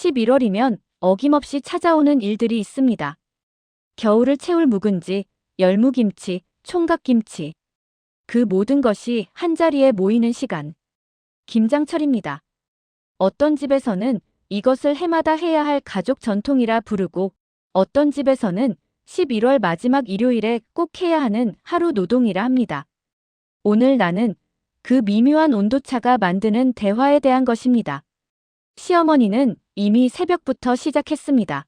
11월이면 어김없이 찾아오는 일들이 있습니다. 겨울을 채울 묵은지, 열무김치, 총각김치. 그 모든 것이 한자리에 모이는 시간. 김장철입니다. 어떤 집에서는 이것을 해마다 해야 할 가족 전통이라 부르고, 어떤 집에서는 11월 마지막 일요일에 꼭 해야 하는 하루 노동이라 합니다. 오늘 나는 그 미묘한 온도차가 만드는 대화에 대한 것입니다. 시어머니는 이미 새벽부터 시작했습니다.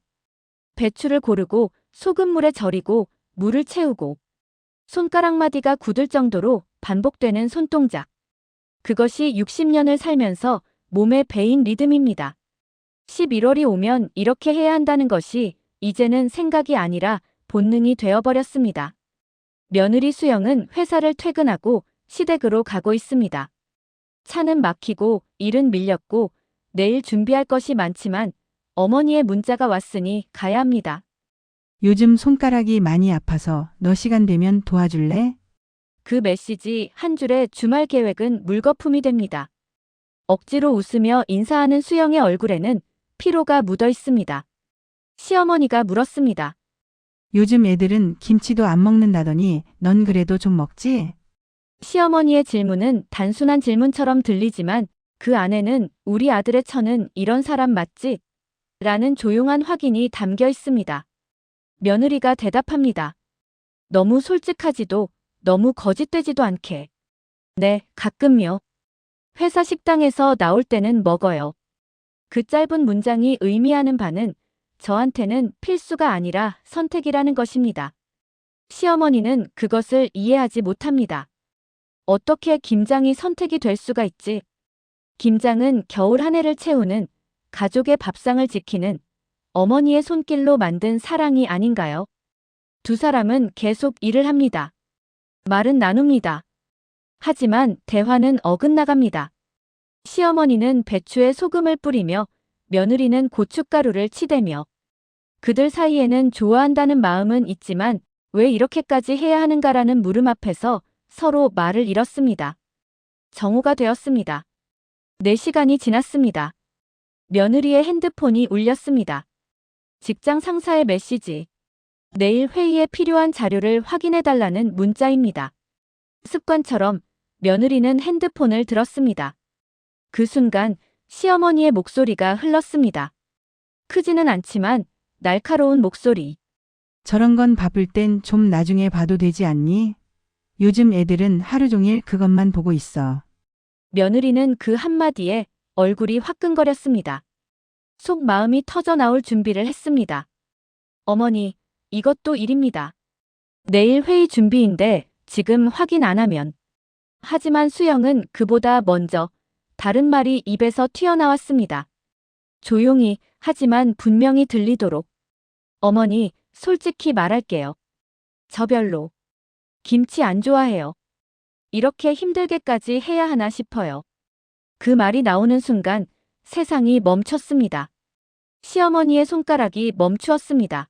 배추를 고르고 소금물에 절이고 물을 채우고 손가락 마디가 굳을 정도로 반복되는 손동작. 그것이 60년을 살면서 몸에 배인 리듬입니다. 11월이 오면 이렇게 해야 한다는 것이 이제는 생각이 아니라 본능이 되어버렸습니다. 며느리 수영은 회사를 퇴근하고 시댁으로 가고 있습니다. 차는 막히고 일은 밀렸고 내일 준비할 것이 많지만 어머니의 문자가 왔으니 가야 합니다. 요즘 손가락이 많이 아파서 너 시간 되면 도와줄래? 그 메시지 한 줄에 주말 계획은 물거품이 됩니다. 억지로 웃으며 인사하는 수영의 얼굴에는 피로가 묻어 있습니다. 시어머니가 물었습니다. 요즘 애들은 김치도 안 먹는다더니 넌 그래도 좀 먹지? 시어머니의 질문은 단순한 질문처럼 들리지만 그 안에는 우리 아들의 처는 이런 사람 맞지? 라는 조용한 확인이 담겨 있습니다. 며느리가 대답합니다. 너무 솔직하지도 너무 거짓되지도 않게. 네, 가끔요. 회사 식당에서 나올 때는 먹어요. 그 짧은 문장이 의미하는 바는 저한테는 필수가 아니라 선택이라는 것입니다. 시어머니는 그것을 이해하지 못합니다. 어떻게 김장이 선택이 될 수가 있지? 김장은 겨울 한 해를 채우는, 가족의 밥상을 지키는 어머니의 손길로 만든 사랑이 아닌가요? 두 사람은 계속 일을 합니다. 말은 나눕니다. 하지만 대화는 어긋나갑니다. 시어머니는 배추에 소금을 뿌리며 며느리는 고춧가루를 치대며 그들 사이에는 좋아한다는 마음은 있지만 왜 이렇게까지 해야 하는가라는 물음 앞에서 서로 말을 잃었습니다. 정오가 되었습니다. 4시간이 지났습니다. 며느리의 핸드폰이 울렸습니다. 직장 상사의 메시지. 내일 회의에 필요한 자료를 확인해달라는 문자입니다. 습관처럼 며느리는 핸드폰을 들었습니다. 그 순간 시어머니의 목소리가 흘렀습니다. 크지는 않지만 날카로운 목소리. 저런 건 바쁠 땐 좀 나중에 봐도 되지 않니? 요즘 애들은 하루 종일 그것만 보고 있어. 며느리는 그 한마디에 얼굴이 화끈거렸습니다. 속 마음이 터져 나올 준비를 했습니다. 어머니, 이것도 일입니다. 내일 회의 준비인데 지금 확인 안 하면. 하지만 수영은 그보다 먼저 다른 말이 입에서 튀어나왔습니다. 조용히 하지만 분명히 들리도록. 어머니, 솔직히 말할게요. 저 별로 김치 안 좋아해요. 이렇게 힘들게까지 해야 하나 싶어요. 그 말이 나오는 순간 세상이 멈췄습니다. 시어머니의 손가락이 멈추었습니다.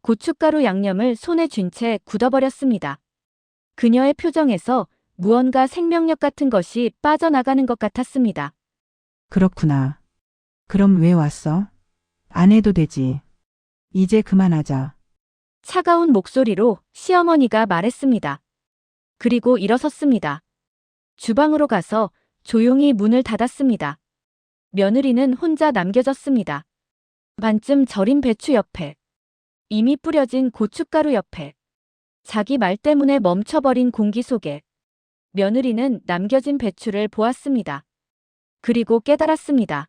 고춧가루 양념을 손에 쥔 채 굳어버렸습니다. 그녀의 표정에서 무언가 생명력 같은 것이 빠져나가는 것 같았습니다. 그렇구나. 그럼 왜 왔어? 안 해도 되지. 이제 그만하자. 차가운 목소리로 시어머니가 말했습니다. 그리고 일어섰습니다. 주방으로 가서 조용히 문을 닫았습니다. 며느리는 혼자 남겨졌습니다. 반쯤 절인 배추 옆에, 이미 뿌려진 고춧가루 옆에, 자기 말 때문에 멈춰버린 공기 속에 며느리는 남겨진 배추를 보았습니다. 그리고 깨달았습니다.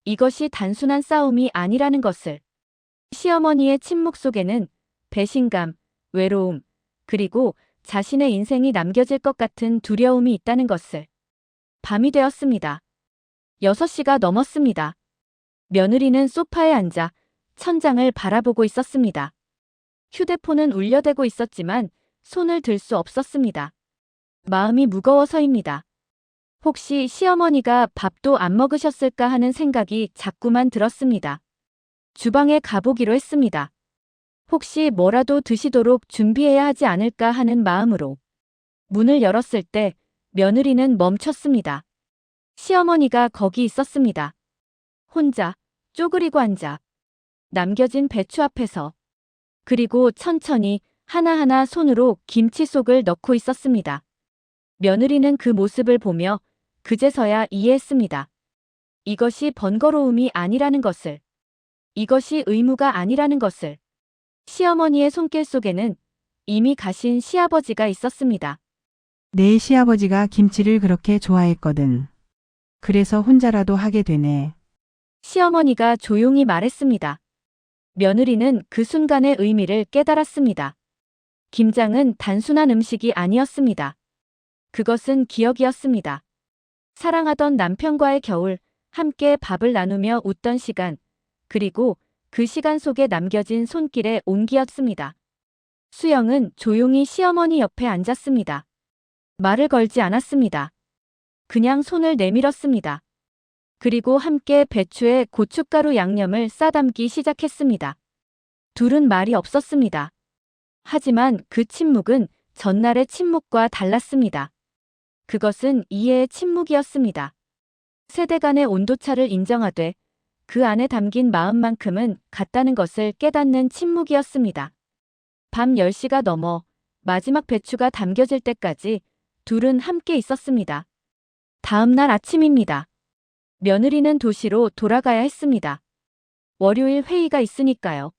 이것이 단순한 싸움이 아니라는 것을. 시어머니의 침묵 속에는 배신감, 외로움, 그리고 자신의 인생이 남겨질 것 같은 두려움이 있다는 것을. 밤이 되었습니다. 6시가 넘었습니다. 며느리는 소파에 앉아 천장을 바라보고 있었습니다. 휴대폰은 울려대고 있었지만 손을 들 수 없었습니다. 마음이 무거워서입니다. 혹시 시어머니가 밥도 안 먹으셨을까 하는 생각이 자꾸만 들었습니다. 주방에 가보기로 했습니다. 혹시 뭐라도 드시도록 준비해야 하지 않을까 하는 마음으로. 문을 열었을 때 며느리는 멈췄습니다. 시어머니가 거기 있었습니다. 혼자 쪼그리고 앉아 남겨진 배추 앞에서 그리고 천천히 하나하나 손으로 김치 속을 넣고 있었습니다. 며느리는 그 모습을 보며 그제서야 이해했습니다. 이것이 번거로움이 아니라는 것을, 이것이 의무가 아니라는 것을. 시어머니의 손길 속에는 이미 가신 시아버지가 있었습니다. 내 시아버지가 김치를 그렇게 좋아했거든. 그래서 혼자라도 하게 되네. 시어머니가 조용히 말했습니다. 며느리는 그 순간의 의미를 깨달았습니다. 김장은 단순한 음식이 아니었습니다. 그것은 기억이었습니다. 사랑하던 남편과의 겨울, 함께 밥을 나누며 웃던 시간, 그리고 그 시간 속에 남겨진 손길의 온기였습니다. 수영은 조용히 시어머니 옆에 앉았습니다. 말을 걸지 않았습니다. 그냥 손을 내밀었습니다. 그리고 함께 배추에 고춧가루 양념을 싸담기 시작했습니다. 둘은 말이 없었습니다. 하지만 그 침묵은 전날의 침묵과 달랐습니다. 그것은 이해의 침묵이었습니다. 세대 간의 온도차를 인정하되 그 안에 담긴 마음만큼은 같다는 것을 깨닫는 침묵이었습니다. 밤 10시가 넘어 마지막 배추가 담겨질 때까지 둘은 함께 있었습니다. 다음 날 아침입니다. 며느리는 도시로 돌아가야 했습니다. 월요일 회의가 있으니까요.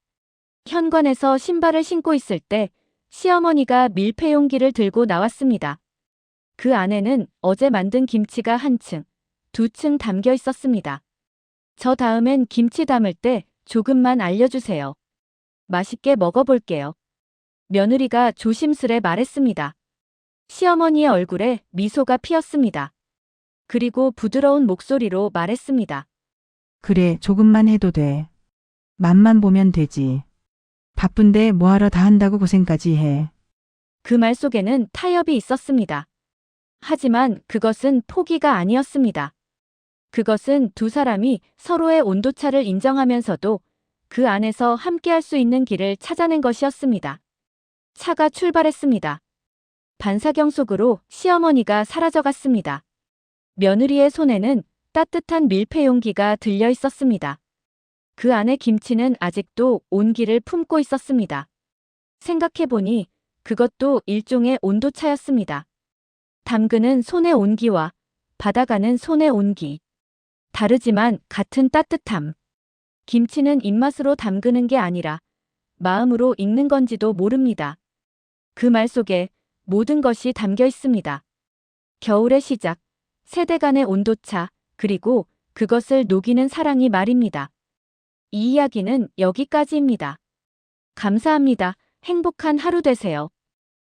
현관에서 신발을 신고 있을 때 시어머니가 밀폐 용기를 들고 나왔습니다. 그 안에는 어제 만든 김치가 한 층, 두 층 담겨 있었습니다. 저 다음엔 김치 담을 때 조금만 알려주세요. 맛있게 먹어볼게요. 며느리가 조심스레 말했습니다. 시어머니의 얼굴에 미소가 피었습니다. 그리고 부드러운 목소리로 말했습니다. 그래, 조금만 해도 돼. 맛만 보면 되지. 바쁜데 뭐하러 다 한다고 고생까지 해. 그 말 속에는 타협이 있었습니다. 하지만 그것은 포기가 아니었습니다. 그것은 두 사람이 서로의 온도차를 인정하면서도 그 안에서 함께할 수 있는 길을 찾아낸 것이었습니다. 차가 출발했습니다. 반사경 속으로 시어머니가 사라져갔습니다. 며느리의 손에는 따뜻한 밀폐 용기가 들려 있었습니다. 그 안에 김치는 아직도 온기를 품고 있었습니다. 생각해보니 그것도 일종의 온도차였습니다. 담그는 손의 온기와 받아가는 손의 온기. 다르지만 같은 따뜻함. 김치는 입맛으로 담그는 게 아니라 마음으로 익는 건지도 모릅니다. 그 말 속에 모든 것이 담겨 있습니다. 겨울의 시작, 세대 간의 온도차, 그리고 그것을 녹이는 사랑이 말입니다. 이 이야기는 여기까지입니다. 감사합니다. 행복한 하루 되세요.